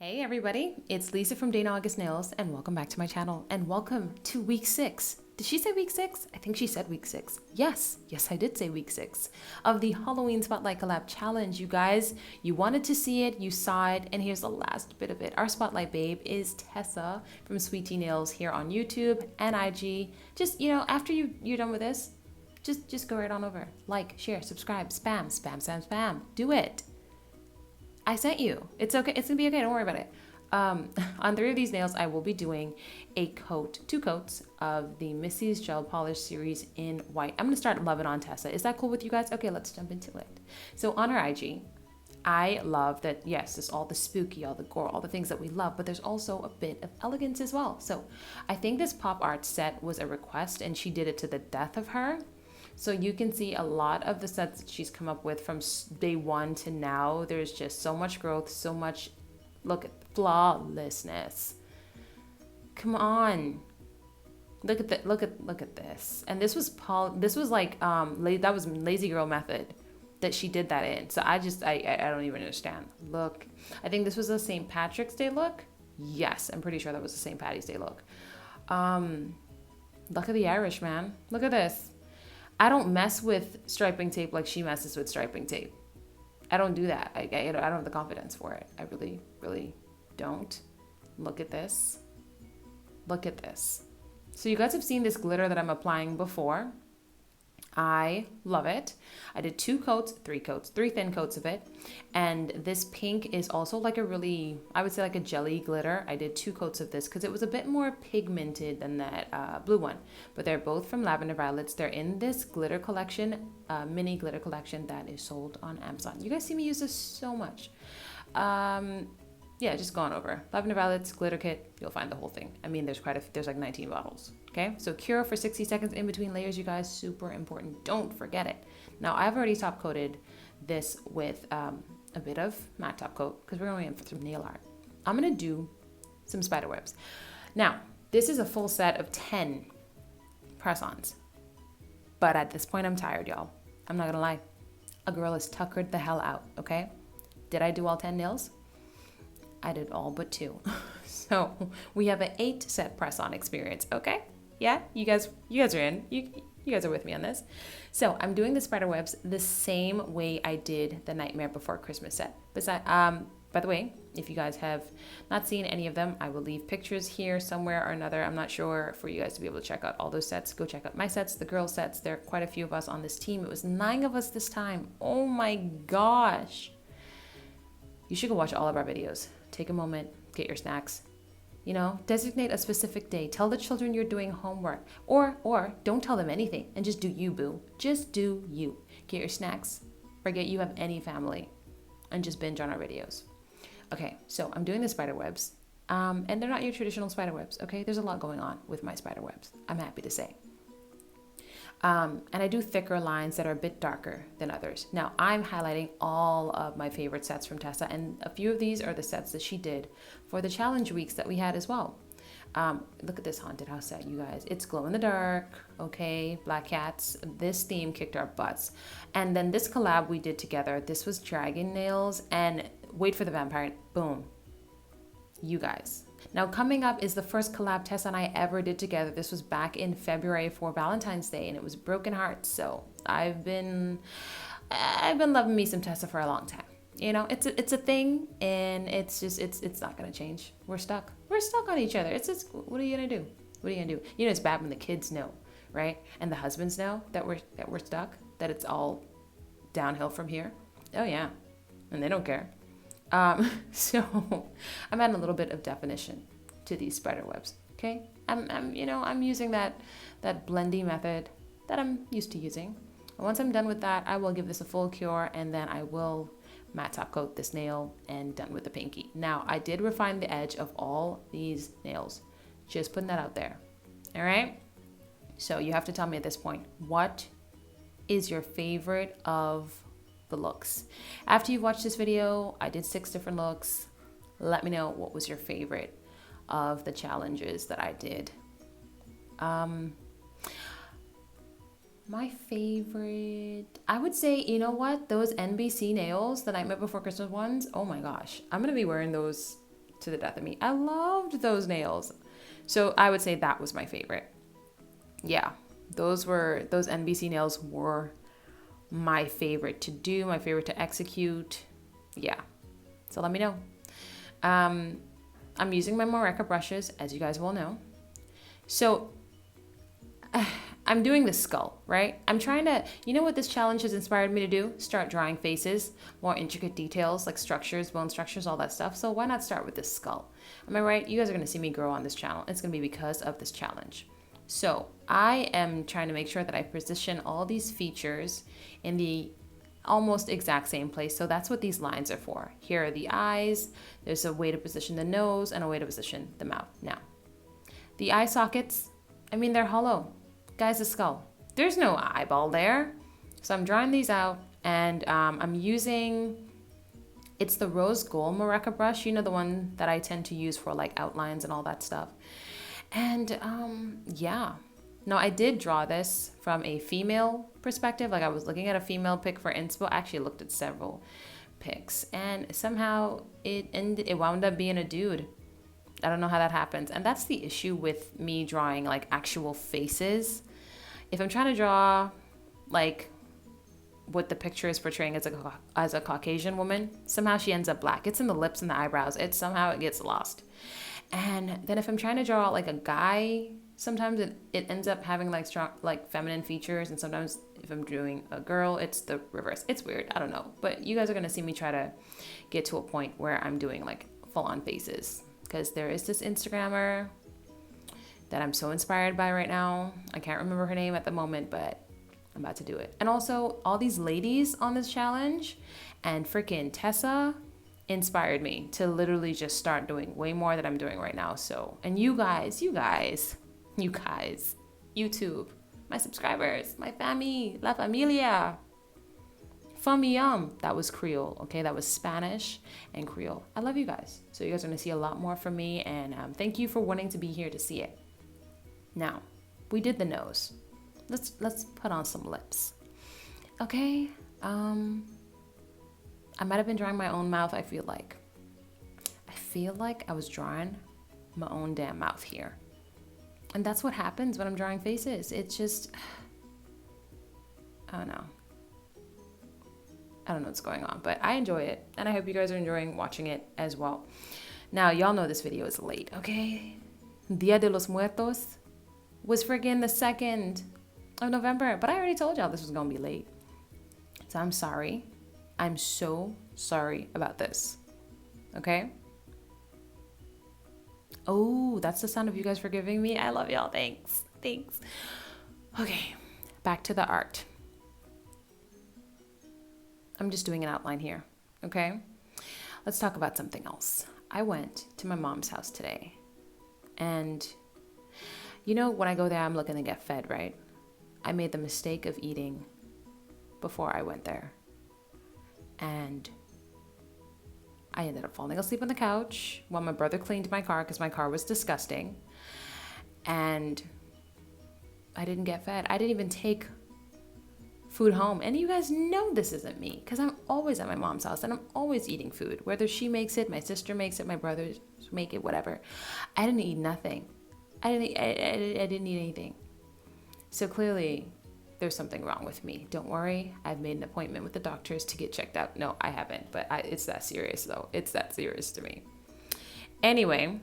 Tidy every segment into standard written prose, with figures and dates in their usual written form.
Hey everybody, it's Lisa from DAnaugustnails and welcome back to my channel and welcome to week 6. Did she say week 6? I think she said week 6. Yes, I did say week 6 of the Halloween Spotlight Collab Challenge. You guys, you wanted to see it, you saw it, and here's the last bit of it. Our Spotlight Babe is Tessa from Sweetie Nails here on YouTube and IG. Just, after you're done with this, just go right on over. Like, share, subscribe, spam. Do it. I sent you. It's okay. It's gonna be okay. Don't worry about it. On 3 of these nails, I will be doing two coats of the Mizhse's gel polish series in white. I'm gonna start loving on Tessa. Is that cool with you guys? Okay, let's jump into it. So on her IG, I love that, yes, there's all the spooky, all the gore, all the things that we love, but there's also a bit of elegance as well. So I think this pop art set was a request and she did it to the death of her. So you can see a lot of the sets that she's come up with from day 1 to now. There's just so much growth, so much, look at flawlessness. Come on. Look at this. And this was that was Lazy Girl method that she did that in. So I don't even understand. Look, I think this was a St. Patrick's Day look. Yes, I'm pretty sure that was a St. Patty's Day look. Look at the Irish, man. Look at this. I don't mess with striping tape like she messes with striping tape. I don't do that. I don't have the confidence for it. I really, really don't. Look at this. Look at this. So you guys have seen this glitter that I'm applying before. I love it. I did 3 thin coats of it. And this pink is also like I would say like a jelly glitter. I did 2 coats of this because it was a bit more pigmented than that blue one. But they're both from Lavender Violets. They're in this glitter collection, mini glitter collection that is sold on Amazon. You guys see me use this so much. Yeah, just going over Lavender Violets glitter kit. You'll find the whole thing. I mean, there's like 19 bottles. Okay, so cure for 60 seconds in between layers, you guys. Super important. Don't forget it. Now, I've already top coated this with a bit of matte top coat because we're going in for some nail art. I'm gonna do some spider webs. Now, this is a full set of 10 press-ons, but at this point, I'm tired, y'all. I'm not gonna lie. A girl is tuckered the hell out. Okay, did I do all 10 nails? I did all but 2. So we have an 8 set press on experience. Okay. Yeah. You guys are in. You guys are with me on this. So I'm doing the spider webs the same way I did the Nightmare Before Christmas set. By the way, if you guys have not seen any of them, I will leave pictures here somewhere or another. I'm not sure, for you guys to be able to check out all those sets. Go check out my sets, the girl sets. There are quite a few of us on this team. It was 9 of us this time. Oh my gosh. You should go watch all of our videos. Take a moment, get your snacks, designate a specific day. Tell the children you're doing homework or don't tell them anything and just do you, boo. Just do you. Get your snacks, forget you have any family, and just binge on our videos. Okay, so I'm doing the spider webs, and they're not your traditional spider webs, okay? There's a lot going on with my spider webs, I'm happy to say. And I do thicker lines that are a bit darker than others. Now, I'm highlighting all of my favorite sets from Tessa, and a few of these are the sets that she did for the challenge weeks that we had as well. Look at this haunted house set, you guys. It's glow in the dark, okay? Black cats. This theme kicked our butts. And then this collab we did together, this was dragon nails, and wait for the vampire, boom. You guys. Now, coming up is the first collab Tessa and I ever did together. This was back in February for Valentine's Day, and it was Broken Hearts. So I've been loving me some Tessa for a long time. It's a thing, and it's not gonna change. We're stuck on each other. It's just, what are you gonna do? It's bad when the kids know, right? And the husbands know that we're stuck, that it's all downhill from here. Oh yeah, and they don't care. So I'm adding a little bit of definition to these spider webs. Okay. I'm using that blending method that I'm used to using. And once I'm done with that, I will give this a full cure, and then I will matte top coat this nail and done with the pinky. Now, I did refine the edge of all these nails. Just putting that out there. All right. So you have to tell me at this point, what is your favorite of the looks? After you've watched this video, I did 6 different looks. Let me know what was your favorite of the challenges that I did. My favorite, I would say, you know what? Those NBC nails, the Nightmare Before Christmas ones, oh my gosh. I'm going to be wearing those to the death of me. I loved those nails. So I would say that was my favorite. Yeah, those NBC nails were my favorite to do, my favorite to execute. Yeah, so let me know. I'm using my Moreca brushes, as you guys will know. So I'm doing the skull, right? I'm trying to, you know what this challenge has inspired me to do? Start drawing faces, more intricate details like structures, bone structures, all that stuff. So why not start with this skull? Am I right? You guys are going to see me grow on this channel. It's going to be because of this challenge. So I am trying to make sure that I position all these features in the almost exact same place. So that's what these lines are for. Here are the eyes. There's a way to position the nose and a way to position the mouth. Now, the eye sockets, I mean, they're hollow. Guys, the skull. There's no eyeball there. So I'm drawing these out, and I'm using, it's the rose gold Moreca brush. You know, the one that I tend to use for like outlines and all that stuff. And yeah. No, I did draw this from a female perspective. Like I was looking at a female pic for inspo. I actually looked at several pics, and somehow it wound up being a dude. I don't know how that happens. And that's the issue with me drawing like actual faces. If I'm trying to draw like what the picture is portraying as a Caucasian woman, somehow she ends up black. It's in the lips and the eyebrows. It gets lost. And then if I'm trying to draw like a guy, sometimes it ends up having like strong, like feminine features. And sometimes if I'm doing a girl, it's the reverse. It's weird. I don't know. But you guys are going to see me try to get to a point where I'm doing like full on faces. Because there is this Instagrammer that I'm so inspired by right now. I can't remember her name at the moment, but I'm about to do it. And also, all these ladies on this challenge and freaking Tessa inspired me to literally just start doing way more than I'm doing right now. So, and you guys, YouTube, my subscribers, my family, la familia. That was Creole, okay? That was Spanish and Creole. I love you guys. So you guys are going to see a lot more from me, and thank you for wanting to be here to see it. Now, we did the nose. Let's put on some lips. Okay? I might have been drawing my own mouth, I feel like. I was drawing my own damn mouth here. And that's what happens when I'm drawing faces. It's just, I don't know. I don't know what's going on, but I enjoy it. And I hope you guys are enjoying watching it as well. Now, y'all know this video is late, okay? Muertos was friggin' the 2nd of November. But I already told y'all this was gonna be late. So I'm sorry. I'm so sorry about this. Okay? Oh, that's the sound of you guys forgiving me. I love y'all. Thanks. Okay, back to the art. I'm just doing an outline here, okay? Let's talk about something else. I went to my mom's house today, and you know, when I go there, I'm looking to get fed, right? I made the mistake of eating before I went there, and I ended up falling asleep on the couch while my brother cleaned my car because my car was disgusting, and I didn't get fed. I didn't even take food home. And you guys know this isn't me because I'm always at my mom's house and I'm always eating food, whether she makes it, my sister makes it, my brothers make it, whatever. I didn't eat nothing. I didn't eat anything. So clearly there's something wrong with me. Don't worry, I've made an appointment with the doctors to get checked out. No, I haven't, but it's that serious though. It's that serious to me. Anyway,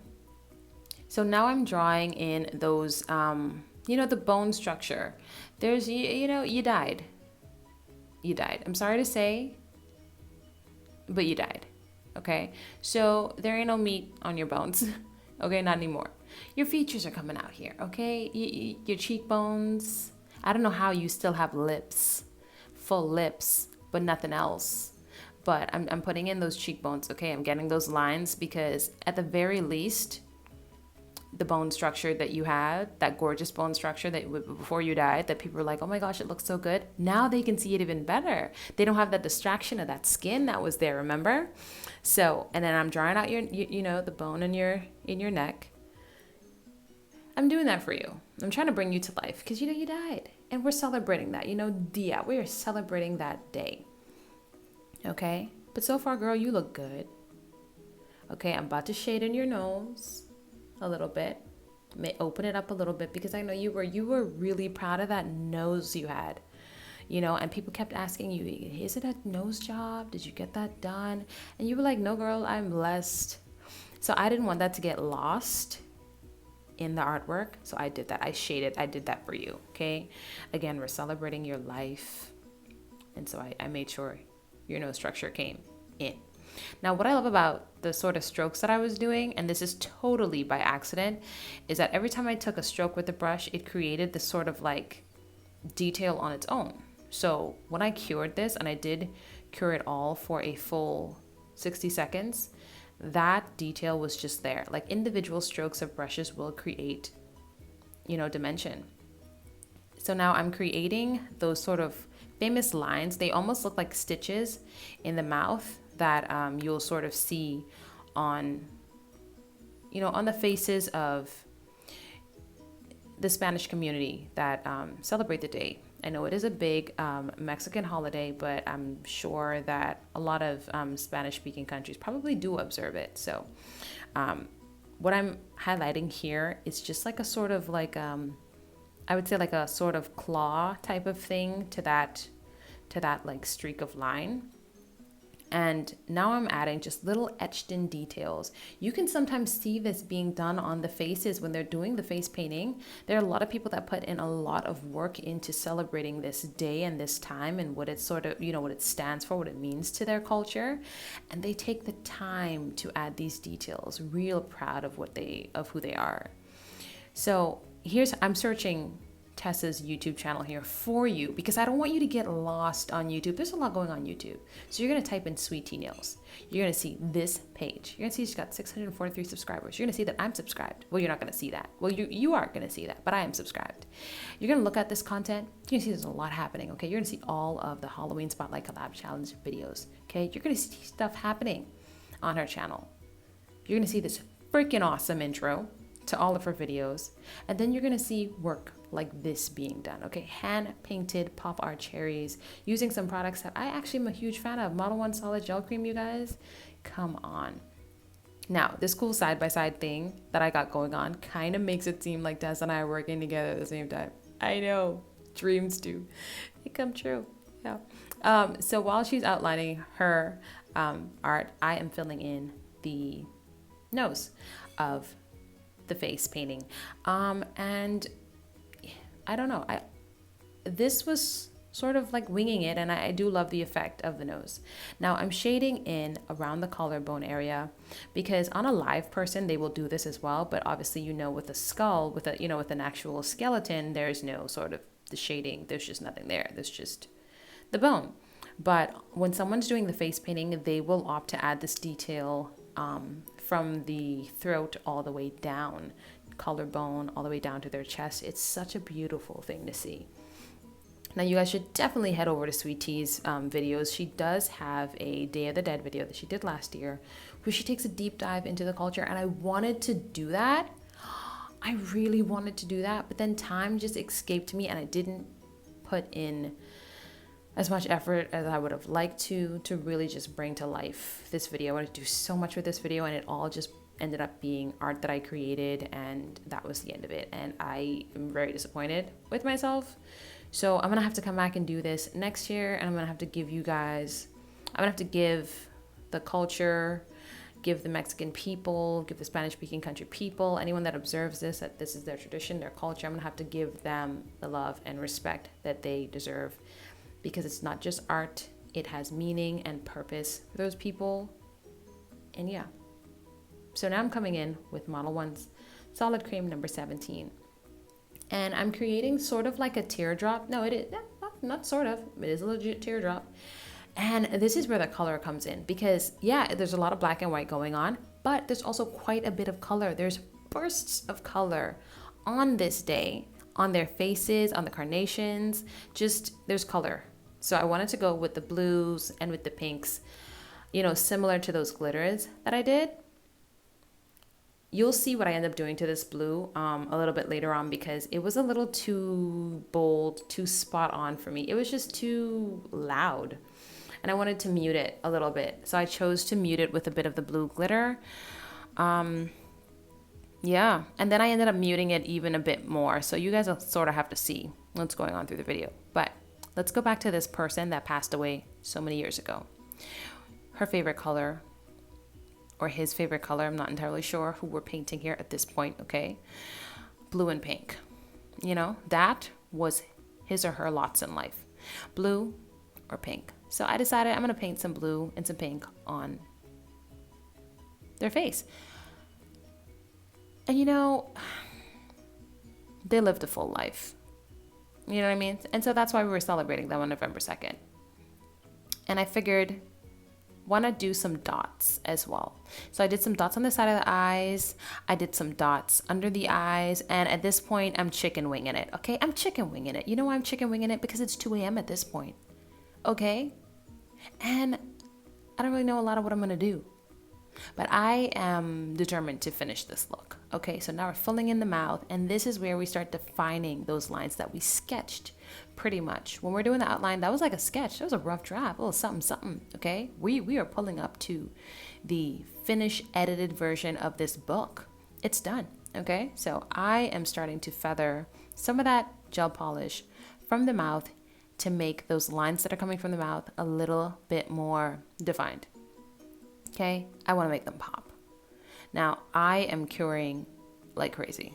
so now I'm drawing in those the bone structure. There's you died. I'm sorry to say, but you died. Okay? So there ain't no meat on your bones. Okay? Not anymore. Your features are coming out here. Okay? Your cheekbones. I don't know how you still have lips. Full lips, but nothing else. But I'm putting in those cheekbones. Okay? I'm getting those lines because at the very least, the bone structure that you had, that gorgeous bone structure that before you died, that people were like, oh my gosh, it looks so good. Now they can see it even better. They don't have that distraction of that skin that was there, remember? So, and then I'm drawing out the bone in your neck. I'm doing that for you. I'm trying to bring you to life because you died. And we're celebrating that, dia. We are celebrating that day. Okay? But so far, girl, you look good. Okay, I'm about to shade in your nose a little bit. May open it up a little bit because I know you were really proud of that nose you had. And people kept asking you, is it a nose job? Did you get that done? And you were like, no, girl, I'm blessed. So I didn't want that to get lost in the artwork. So I did that. I did that for you. Okay. Again, we're celebrating your life. And so I made sure your nose structure came in. Now, what I love about the sort of strokes that I was doing, and this is totally by accident, is that every time I took a stroke with the brush, it created this sort of like detail on its own. So when I cured this, and I did cure it all for a full 60 seconds, that detail was just there. Like individual strokes of brushes will create, dimension. So now I'm creating those sort of famous lines. They almost look like stitches in the mouth that you'll sort of see on the faces of the Spanish community that celebrate the day. I know it is a big Mexican holiday, but I'm sure that a lot of Spanish-speaking countries probably do observe it. So what I'm highlighting here is just like a sort of like, I would say like a sort of claw type of thing to that like streak of line. And now I'm adding just little etched in details. You can sometimes see this being done on the faces when they're doing the face painting. There are a lot of people that put in a lot of work into celebrating this day and this time and what it sort of, what it stands for, what it means to their culture. And they take the time to add these details, real proud of who they are. So I'm searching Tessa's YouTube channel here for you because I don't want you to get lost on YouTube. There's a lot going on YouTube. So you're going to type in Sweet Tea Nails. You're going to see this page. You're going to see she's got 643 subscribers. You're going to see that I'm subscribed. Well, you're not going to see that. Well, you are going to see that, but I am subscribed. You're going to look at this content. You're going to see there's a lot happening, okay? You're going to see all of the Halloween Spotlight Collab Challenge videos, okay? You're going to see stuff happening on her channel. You're going to see this freaking awesome intro to all of her videos. And then you're going to see work like this being done, okay? Hand painted pop art cherries using some products that I actually am a huge fan of. Model 1 solid gel cream, you guys. Come on. Now, this cool side-by-side thing that I got going on kind of makes it seem like Tess and I are working together at the same time. I know. Dreams do. They come true. Yeah. So while she's outlining her art, I am filling in the nose of the face painting. And I don't know. This was sort of like winging it, and I do love the effect of the nose. Now I'm shading in around the collarbone area because on a live person they will do this as well, but obviously with a skull, with an actual skeleton, there's no sort of the shading. There's just nothing there. There's just the bone. But when someone's doing the face painting, they will opt to add this detail from the throat all the way down, collarbone all the way down to their chest. It's such a beautiful thing to see. Now you guys should definitely head over to Sweet Tea's videos. She does have a Day of the Dead video that she did last year where she takes a deep dive into the culture, and I wanted to do that. I really wanted to do that, but then time just escaped me and I didn't put in as much effort as I would have liked to really just bring to life this video. I wanted to do so much with this video, and it all just ended up being art that I created, and that was the end of it. And I am very disappointed with myself. So I'm gonna have to come back and do this next year, and I'm gonna have to give the culture, give the Mexican people, give the Spanish-speaking country people, anyone that observes this, that this is their tradition, their culture, I'm gonna have to give them the love and respect that they deserve, because it's not just art, it has meaning and purpose for those people. And yeah. So now I'm coming in with Model 1's Solid Cream number 17. And I'm creating sort of like a teardrop. No, it is not sort of. It is a legit teardrop. And this is where the color comes in, because yeah, there's a lot of black and white going on, but there's also quite a bit of color. There's bursts of color on this day, on their faces, on the carnations, just there's color. So I wanted to go with the blues and with the pinks, similar to those glitters that I did. You'll see what I end up doing to this blue a little bit later on, because it was a little too bold, too spot on for me. It was just too loud. and I wanted to mute it a little bit. So I chose to mute it with a bit of the blue glitter. Yeah, and then I ended up muting it even a bit more. So you guys will sort of have to see what's going on through the video. But let's go back to this person that passed away so many years ago. Her favorite color, or his favorite color, I'm not entirely sure who we're painting here at this point, okay? Blue and pink. You know, that was his or her lots in life. Blue or pink. So I decided I'm going to paint some blue and some pink on their face. And you know, they lived a full life. You know what I mean? And so that's why we were celebrating them on November 2nd. And I figured, why not do some dots as well? So I did some dots on the side of the eyes. I did some dots under the eyes. And at this point, I'm chicken winging it. Okay, I'm chicken winging it. You know why I'm chicken winging it? Because it's 2 a.m. at this point. Okay? And I don't really know a lot of what I'm going to do. But I am determined to finish this look. Okay, so now we're filling in the mouth, and this is where we start defining those lines that we sketched pretty much. When we're doing the outline, that was like a sketch. That was a rough draft, a little something, something, okay? We are pulling up to the finished, edited version of this book. It's done, okay? So I am starting to feather some of that gel polish from the mouth to make those lines that are coming from the mouth a little bit more defined. Okay, I want to make them pop. Now, I am curing like crazy.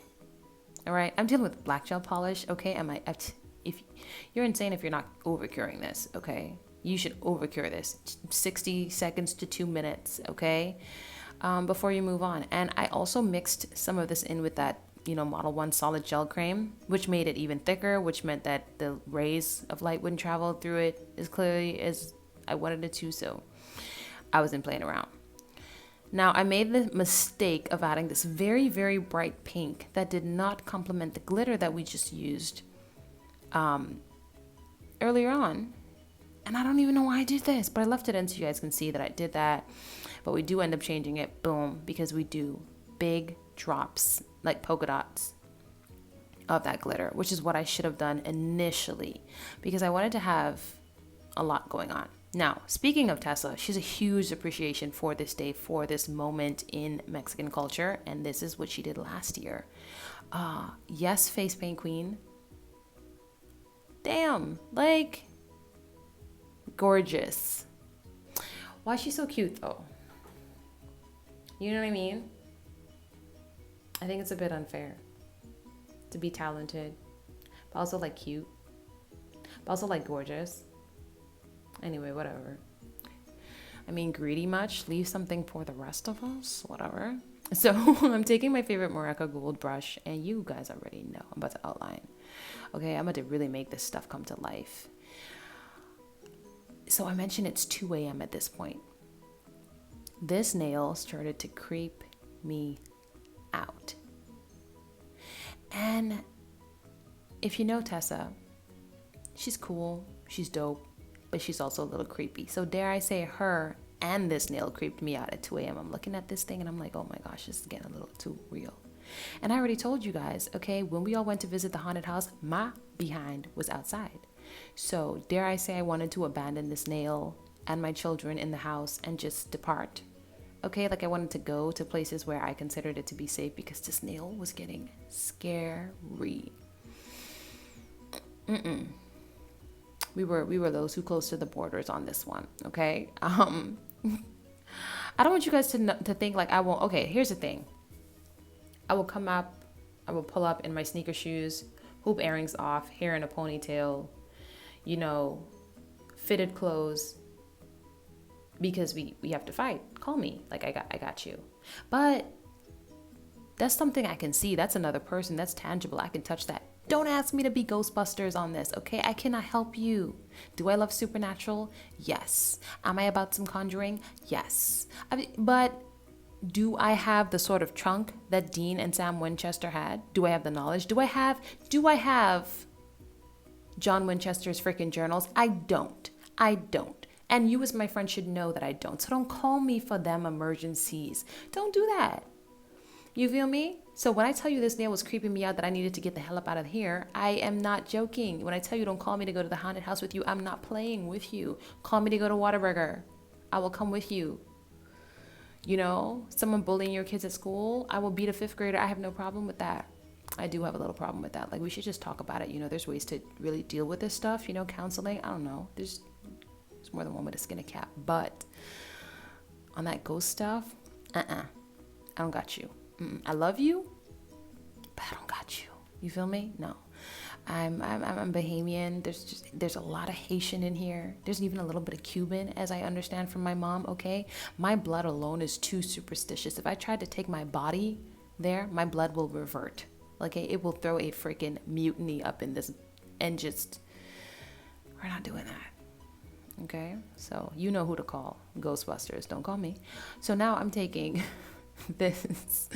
All right, I'm dealing with black gel polish. Okay, if you're insane if you're not over curing this. Okay, you should over cure this. 60 seconds to 2 minutes. Okay, before you move on. And I also mixed some of this in with that, you know, Model 1 solid gel cream, which made it even thicker, which meant that the rays of light wouldn't travel through it as clearly as I wanted it to. So I wasn't playing around. Now, I made the mistake of adding this very, very bright pink that did not complement the glitter that we just used earlier on. And I don't even know why I did this, but I left it in so you guys can see that I did that. But we do end up changing it, boom, because we do big drops, like polka dots of that glitter, which is what I should have done initially because I wanted to have a lot going on. Now, speaking of Tessa, she's a huge appreciation for this day, for this moment in Mexican culture, and this is what she did last year. Yes, face paint queen. Damn, like, gorgeous. Why is she so cute, though? You know what I mean? I think it's a bit unfair to be talented, but also, like, cute, but also, like, gorgeous. Anyway, whatever. I mean, greedy much? Leave something for the rest of us? Whatever. So I'm taking my favorite Morocco gold brush, and you guys already know I'm about to outline. Okay, I'm about to really make this stuff come to life. So I mentioned it's 2 a.m. at this point. This nail started to creep me out. And if you know Tessa, she's cool, she's dope, but she's also a little creepy. So dare I say her and this nail creeped me out at 2 a.m. I'm looking at this thing and I'm like, oh my gosh, this is getting a little too real. And I already told you guys, okay, when we all went to visit the haunted house, my behind was outside. So dare I say I wanted to abandon this nail and my children in the house and just depart. Okay, like I wanted to go to places where I considered it to be safe because this nail was getting scary. We were those who close to the borders on this one, okay? I don't want you guys to think like I won't. Okay, here's the thing. I will come up, I will pull up in my sneaker shoes, hoop earrings off, hair in a ponytail, you know, fitted clothes, because we have to fight. Call me, like I got you. But that's something I can see. That's another person. That's tangible. I can touch that. Don't ask me to be Ghostbusters on this, okay? I cannot help you. Do I love supernatural? Yes. Am I about some conjuring? Yes. But do I have the sort of trunk that Dean and Sam Winchester had? Do I have the knowledge? Do I have John Winchester's freaking journals? I don't. And you as my friend should know that I don't. So don't call me for them emergencies. Don't do that. You feel me? So when I tell you this nail was creeping me out that I needed to get the hell up out of here, I am not joking. When I tell you don't call me to go to the haunted house with you, I'm not playing with you. Call me to go to Whataburger. I will come with you. You know, someone bullying your kids at school, I will beat a fifth grader. I have no problem with that. I do have a little problem with that. Like, we should just talk about it. You know, there's ways to really deal with this stuff. You know, counseling. I don't know. There's more than one way to skin a cat. But on that ghost stuff, I don't got you. I love you, but I don't got you. You feel me? No. I'm Bahamian. There's a lot of Haitian in here. There's even a little bit of Cuban, as I understand from my mom. Okay, my blood alone is too superstitious. If I tried to take my body there, my blood will revert. Okay, it will throw a freaking mutiny up in this, and just, we're not doing that. Okay, so you know who to call. Ghostbusters. Don't call me. So now I'm taking this.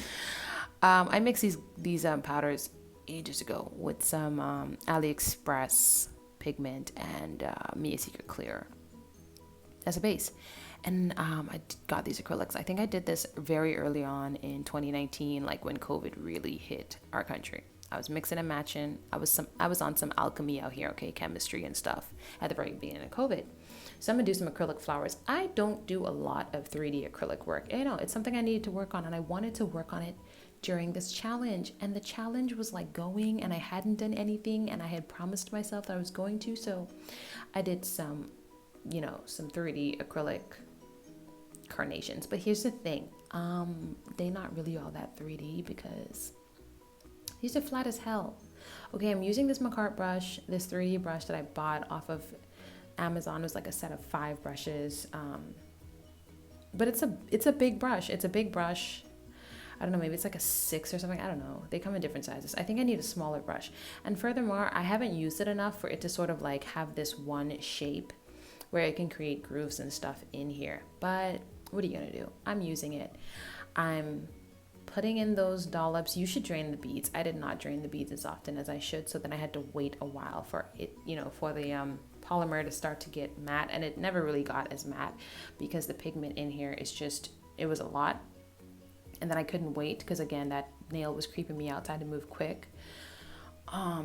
I mixed these powders ages ago with some AliExpress pigment and Mia Secret Clear as a base. And I got these acrylics. I think I did this very early on in 2019, like when COVID really hit our country. I was mixing and matching. I was on some alchemy out here, okay, chemistry and stuff at the very beginning of COVID. So I'm gonna do some acrylic flowers. I don't do a lot of 3D acrylic work. You know, it's something I needed to work on, and I wanted to work on it during this challenge. And the challenge was like going, and I hadn't done anything, and I had promised myself that I was going to. So I did some, you know, some 3D acrylic carnations. But here's the thing, they're not really all that 3D because these are flat as hell. Okay, I'm using this Macart brush, this 3D brush that I bought off of Amazon. It was like a set of 5 brushes, but it's a big brush. It's a big brush. I don't know, maybe it's like a 6 or something. I don't know. They come in different sizes. I think I need a smaller brush. And furthermore, I haven't used it enough for it to sort of like have this one shape where it can create grooves and stuff in here. But what are you gonna do? I'm using it. I'm putting in those dollops. You should drain the beads. I did not drain the beads as often as I should, so then I had to wait a while for it, you know, for the polymer to start to get matte, and it never really got as matte because the pigment in here is just, it was a lot. And then I couldn't wait because, again, that nail was creeping me out, so I had to move quick.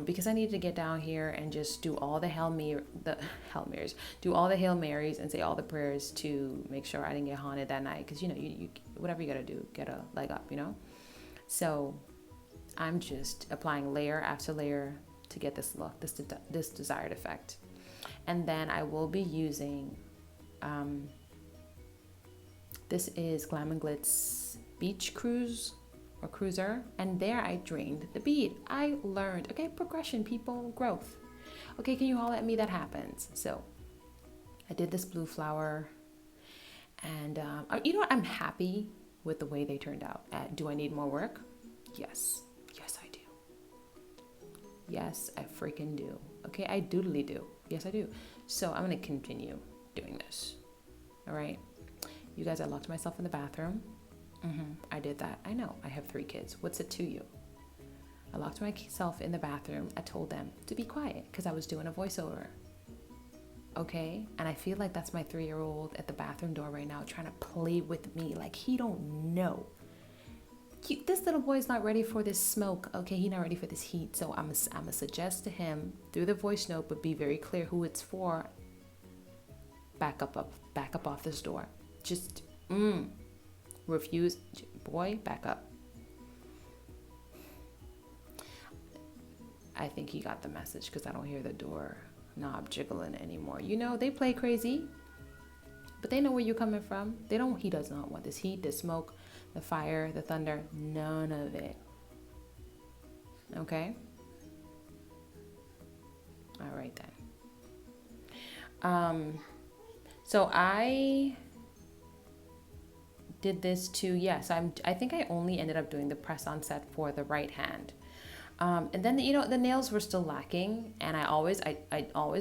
Because I needed to get down here and just do all the Hail Marys, do all the Hail Marys and say all the prayers to make sure I didn't get haunted that night. Because, you know, you whatever you gotta do, get a leg up, you know. So I'm just applying layer after layer to get this look, this desired effect. And then I will be using, this is Glam & Glitz Beach Cruise or Cruiser, and there I drained the bead. I learned, okay, progression, people, growth. Okay, can you holler at me? That happens. So I did this blue flower, and you know what? I'm happy with the way they turned out. Do I need more work? Yes. Yes, I do. Yes, I freaking do. Okay, I doodly do. Yes, I do. So I'm gonna continue doing this. All right. You guys, I locked myself in the bathroom. I did that. I know. I have 3 kids. What's it to you? I locked myself in the bathroom. I told them to be quiet because I was doing a voiceover. Okay? And I feel like that's my 3-year-old at the bathroom door right now trying to play with me. Like, he don't know. This little boy is not ready for this smoke. Okay? He's not ready for this heat. So I'm gonna suggest to him through the voice note, but be very clear who it's for. Back up off this door. Just, refuse, boy, back up. I think he got the message because I don't hear the door knob jiggling anymore. You know, they play crazy, but they know where you're coming from. He does not want this heat, the smoke, the fire, the thunder, none of it. Okay? All right then. So I did this too. Yes, I think I only ended up doing the press-on set for the right hand. And then, you know, the nails were still lacking, and I always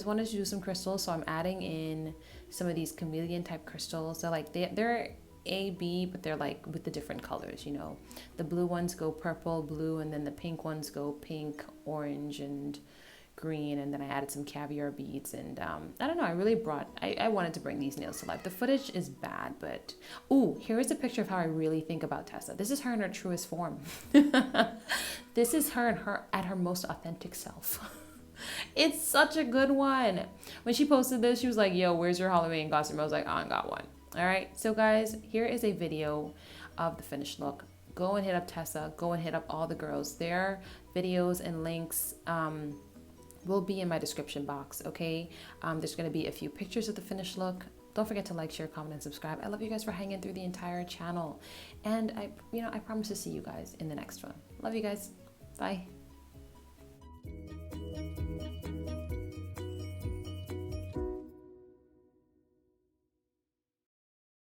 wanted to do some crystals, so I'm adding in some of these chameleon type crystals. So like they're A, B, but they're like with the different colors, you know. The blue ones go purple, blue, and then the pink ones go pink, orange, and green, and then I added some caviar beads, and I don't know, I really brought, I wanted to bring these nails to life. The footage is bad, but ooh, here is a picture of how I really think about Tessa. This is her in her truest form. This is her and her at her most authentic self. It's such a good one. When she posted this, she was like, yo, where's your Halloween costume? I was like, I ain't got one. All right, so guys, here is a video of the finished look. Go and hit up Tessa, go and hit up all the girls. Their videos and links will be in my description box, okay? There's gonna be a few pictures of the finished look. Don't forget to like, share, comment, and subscribe. I love you guys for hanging through the entire channel. And I promise to see you guys in the next one. Love you guys. Bye.